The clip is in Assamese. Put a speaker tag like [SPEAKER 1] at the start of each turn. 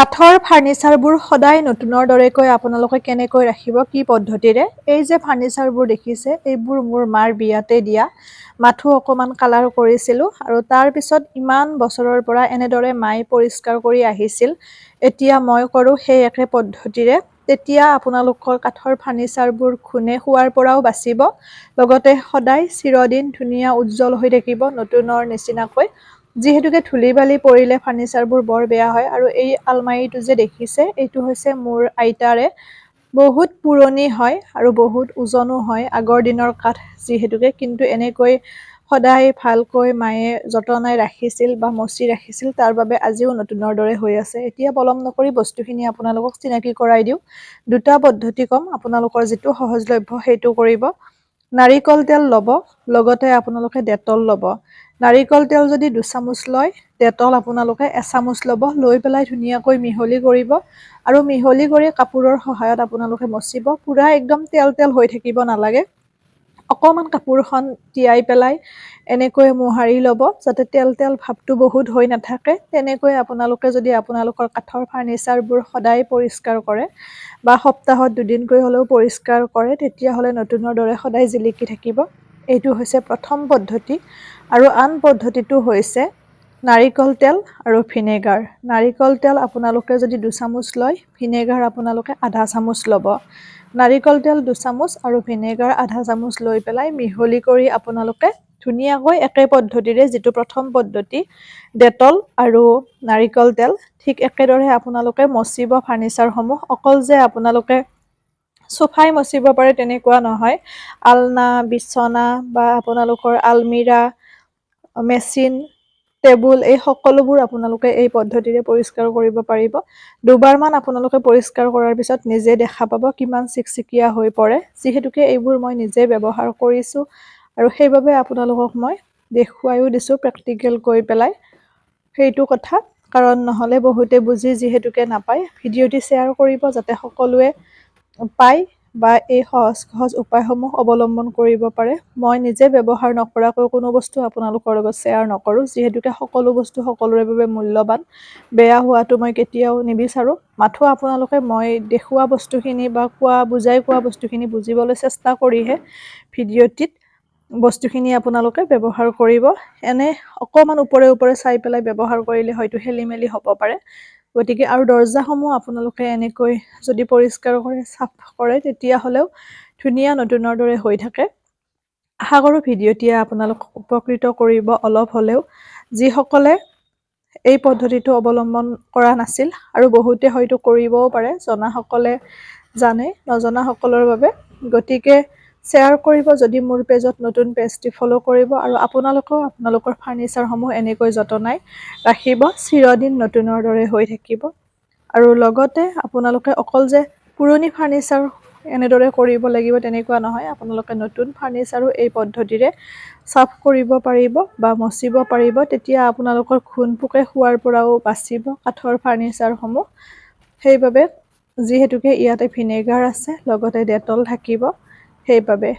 [SPEAKER 1] কাঠৰ ফাৰ্নিচাৰবোৰ সদায় নতুনৰ দৰেকৈ আপোনালোকে কেনেকৈ ৰাখিব, কি পদ্ধতিৰে? এই যে ফাৰ্নিচাৰবোৰ দেখিছে, এইবোৰ মোৰ মাৰ বিয়াতে দিয়া। মাথো অকণমান কালাৰ কৰিছিলোঁ আৰু তাৰ পিছত ইমান বছৰৰ পৰা এনেদৰে মায়ে পৰিষ্কাৰ কৰি আহিছিল। এতিয়া মই কৰোঁ সেই একে পদ্ধতিৰে। তেতিয়া আপোনালোকৰ কাঠৰ ফাৰ্নিচাৰবোৰ ঘুণে খোৱাৰ পৰাও বাচিব, লগতে সদায় চিৰদিন ধুনীয়া উজ্জ্বল হৈ থাকিব নতুনৰ নিচিনাকৈ। যিহেতুকে ধূলি-বালি পৰিলে ফাৰ্নিচাৰবোৰ বৰ বেয়া হয়। আৰু এই আলমাৰিটো যে দেখিছে, এইটো হৈছে মোৰ আইতাৰে। বহুত পুৰণি হয় আৰু বহুত ওজনো হয়, আগৰ দিনৰ কাঠ যিহেতুকে। কিন্তু এনেকৈ সদায় ভালকৈ মায়ে যতনাই ৰাখিছিল বা মচি ৰাখিছিল, তাৰ বাবে আজিও নতুনৰ দৰে হৈ আছে। এতিয়া পলম নকৰি বস্তুখিনি আপোনালোকক চিনাকি কৰাই দিওঁ। দুটা পদ্ধতি ক'ম, আপোনালোকৰ যিটো সহজলভ্য সেইটো কৰিব। নাৰিকল তেল ল'ব, লগতে আপোনালোকে ডেটল ল'ব। নাৰিকল তেল যদি 2 চামুচ লয়, ডেটল আপোনালোকে 1 চামুচ ল'ব। লৈ পেলাই ধুনীয়াকৈ মিহলি কৰিব আৰু মিহলি কৰি কাপোৰৰ সহায়ত আপোনালোকে মচিব। পুৰা একদম তেল তেল হৈ থাকিব নালাগে। অকণমান কাপোৰখন তিয়াই পেলাই এনেকৈ মোহাৰি ল'ব, যাতে তেল তেল ভাৱটো বহুত হৈ নাথাকে। তেনেকৈ আপোনালোকে যদি আপোনালোকৰ কাঠৰ ফাৰ্নিচাৰবোৰ সদায় পৰিষ্কাৰ কৰে বা সপ্তাহত 2 দিনকৈ হ'লেও পৰিষ্কাৰ কৰে, তেতিয়াহ'লে নতুনৰ দৰে সদায় জিলিকি থাকিব। এইটো হৈছে প্ৰথম পদ্ধতি। আৰু আন পদ্ধতিটো হৈছে নাৰিকল তেল আৰু ভিনেগাৰ। নাৰিকল তেল আপোনালোকে যদি 2 চামুচ লয়, ভিনেগাৰ আপোনালোকে আধা চামুচ ল'ব। নাৰিকল তেল 2 চামুচ আৰু ভিনেগাৰ আধা চামুচ লৈ পেলাই মিহলি কৰি আপোনালোকে ধুনীয়াকৈ একে পদ্ধতিৰে, যিটো প্ৰথম পদ্ধতি ডেটল আৰু নাৰিকল তেল, ঠিক একেদৰে আপোনালোকে মচিব ফাৰ্নিচাৰসমূহ। অকল যে আপোনালোকে চোফাই মচিব পাৰে তেনেকুৱা নহয়। আলনা, বিচনা বা আপোনালোকৰ আলমিৰা, মেচিন, টেবুল, এই সকলোবোৰ আপোনালোকে এই পদ্ধতিৰে পৰিষ্কাৰ কৰিব পাৰিব। দুবাৰমান আপোনালোকে পৰিষ্কাৰ কৰাৰ পিছত নিজে দেখা পাব কিমান চিকচিকীয়া হৈ পৰে। যিহেতুকে এইবোৰ মই নিজে ব্যৱহাৰ কৰিছোঁ আৰু সেইবাবে আপোনালোকক মই দেখুৱাইও দিছোঁ প্ৰেক্টিকেল কৰি পেলাই। সেইটো কথা, কাৰণ নহ'লে বহুতে বুজি যিহেতুকে নাপায়। ভিডিঅ'টি শ্বেয়াৰ কৰিব যাতে সকলোৱে পায় বা এই সহজ সহজ উপায়সমূহ অৱলম্বন কৰিব পাৰে। মই নিজে ব্যৱহাৰ নকৰাকৈ কোনো বস্তু আপোনালোকৰ লগত শ্বেয়াৰ নকৰোঁ, যিহেতুকে সকলো বস্তু সকলোৰে বাবে মূল্যৱান। বেয়া হোৱাটো মই কেতিয়াও নিবিচাৰোঁ। মাথো আপোনালোকে মই দেখুওৱা বস্তুখিনি বা বুজাই কোৱা বস্তুখিনি বুজিবলৈ চেষ্টা কৰিহে ভিডিঅ'টিত বস্তুখিনি আপোনালোকে ব্যৱহাৰ কৰিব। এনে অকণমান ওপৰে ওপৰে চাই পেলাই ব্যৱহাৰ কৰিলে হয়তো খেলি-মেলি হ'ব পাৰে। গতিকে আৰু দৰ্জাসমূহ আপোনালোকে এনেকৈ যদি পৰিষ্কাৰ কৰে, চাফ কৰে, তেতিয়াহ'লেও ধুনীয়া নতুনৰ দৰে হৈ থাকে। আশা কৰোঁ ভিডিঅ'টিয়ে আপোনালোকক উপকৃত কৰিব অলপ হ'লেও। যিসকলে এই পদ্ধতিটো অৱলম্বন কৰা নাছিল আৰু বহুতে হয়তো কৰিবও পাৰে, জনাসকলে জানে, নজনাসকলৰ বাবে। গতিকে শ্বেয়াৰ কৰিব, যদি মোৰ পেজত নতুন পেজটি ফ'ল' কৰিব আৰু আপোনালোকেও আপোনালোকৰ ফাৰ্নিচাৰসমূহ এনেকৈ যতনাই ৰাখিব, চিৰদিন নতুনৰ দৰে হৈ থাকিব। আৰু লগতে আপোনালোকে অকল যে পুৰণি ফাৰ্নিচাৰ এনেদৰে কৰিব লাগিব তেনেকুৱা নহয়, আপোনালোকে নতুন ফাৰ্নিচাৰো এই পদ্ধতিৰে চাফ কৰিব পাৰিব বা মচিব পাৰিব। তেতিয়া আপোনালোকৰ ঘুণ-পোকে খোৱাৰ পৰাও বাচিব কাঠৰ ফাৰ্নিচাৰসমূহ। সেইবাবে যিহেতুকে ইয়াতে ভিনেগাৰ আছে, লগতে ডেটল থাকিব, সেইবাবে